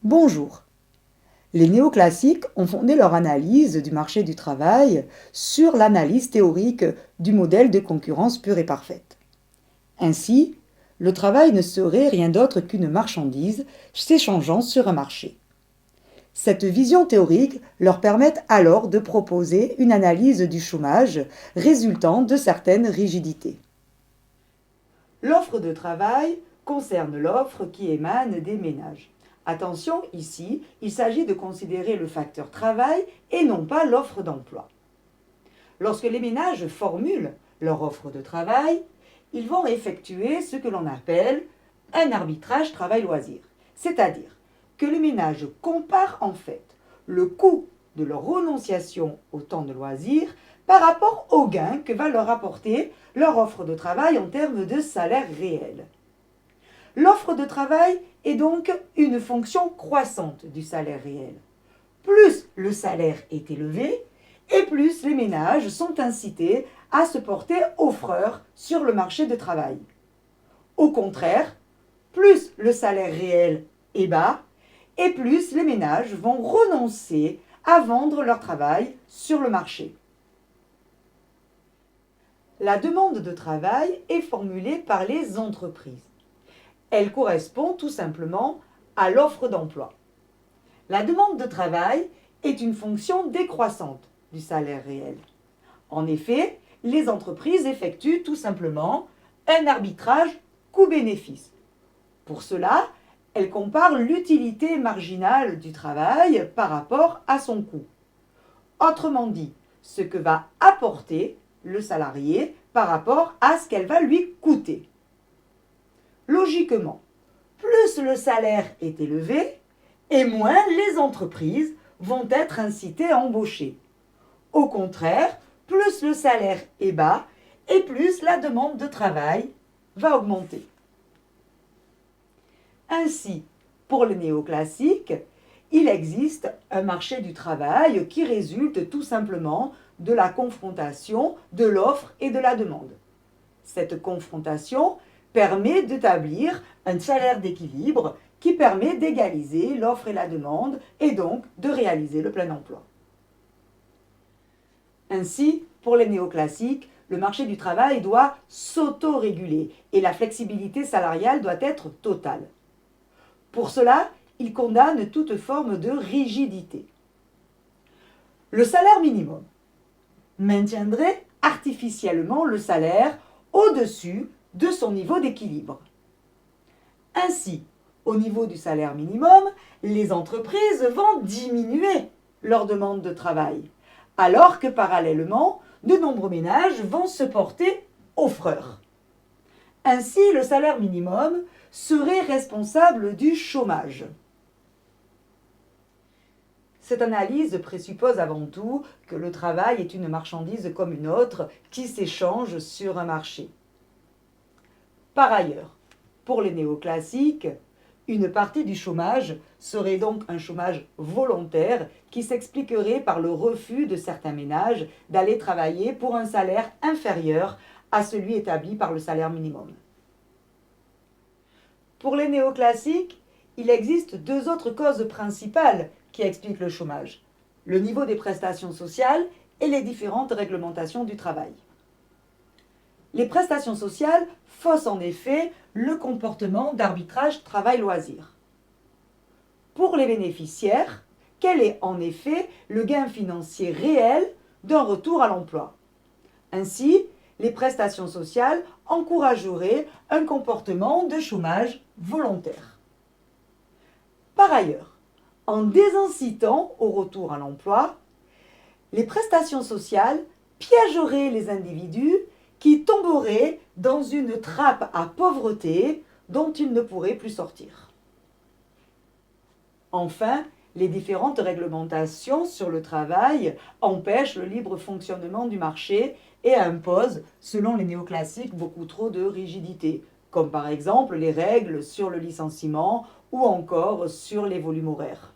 Bonjour. Les néoclassiques ont fondé leur analyse du marché du travail sur l'analyse théorique du modèle de concurrence pure et parfaite. Ainsi, le travail ne serait rien d'autre qu'une marchandise s'échangeant sur un marché. Cette vision théorique leur permet alors de proposer une analyse du chômage résultant de certaines rigidités. L'offre de travail concerne l'offre qui émane des ménages. Attention, ici, il s'agit de considérer le facteur travail et non pas l'offre d'emploi. Lorsque les ménages formulent leur offre de travail, ils vont effectuer ce que l'on appelle un arbitrage travail-loisir, c'est-à-dire que les ménages comparent en fait le coût de leur renonciation au temps de loisir par rapport au gain que va leur apporter leur offre de travail en termes de salaire réel. L'offre de travail est donc une fonction croissante du salaire réel. Plus le salaire est élevé, et plus les ménages sont incités à se porter offreurs sur le marché du travail. Au contraire, plus le salaire réel est bas, et plus les ménages vont renoncer à vendre leur travail sur le marché. La demande de travail est formulée par les entreprises. Elle correspond tout simplement à l'offre d'emploi. La demande de travail est une fonction décroissante du salaire réel. En effet, les entreprises effectuent tout simplement un arbitrage coût-bénéfice. Pour cela, elles comparent l'utilité marginale du travail par rapport à son coût. Autrement dit, ce que va apporter le salarié par rapport à ce qu'elle va lui coûter. Logiquement, plus le salaire est élevé, et moins les entreprises vont être incitées à embaucher. Au contraire, plus le salaire est bas, et plus la demande de travail va augmenter. Ainsi, pour le néoclassique, il existe un marché du travail qui résulte tout simplement de la confrontation de l'offre et de la demande. Cette confrontation permet d'établir un salaire d'équilibre qui permet d'égaliser l'offre et la demande et donc de réaliser le plein emploi. Ainsi, pour les néoclassiques, le marché du travail doit s'auto-réguler et la flexibilité salariale doit être totale. Pour cela, ils condamnent toute forme de rigidité. Le salaire minimum maintiendrait artificiellement le salaire au-dessus de son niveau d'équilibre. Ainsi, au niveau du salaire minimum, les entreprises vont diminuer leur demande de travail, alors que parallèlement, de nombreux ménages vont se porter offreurs. Ainsi, le salaire minimum serait responsable du chômage. Cette analyse présuppose avant tout que le travail est une marchandise comme une autre qui s'échange sur un marché. Par ailleurs, pour les néoclassiques, une partie du chômage serait donc un chômage volontaire qui s'expliquerait par le refus de certains ménages d'aller travailler pour un salaire inférieur à celui établi par le salaire minimum. Pour les néoclassiques, il existe deux autres causes principales qui expliquent le chômage: le niveau des prestations sociales et les différentes réglementations du travail. Les prestations sociales faussent en effet le comportement d'arbitrage travail-loisir. Pour les bénéficiaires, quel est en effet le gain financier réel d'un retour à l'emploi? Ainsi, les prestations sociales encourageraient un comportement de chômage volontaire. Par ailleurs, en désincitant au retour à l'emploi, les prestations sociales piégeraient les individus qui tomberaient dans une trappe à pauvreté dont ils ne pourraient plus sortir. Enfin, les différentes réglementations sur le travail empêchent le libre fonctionnement du marché et imposent, selon les néoclassiques, beaucoup trop de rigidité, comme par exemple les règles sur le licenciement ou encore sur les volumes horaires.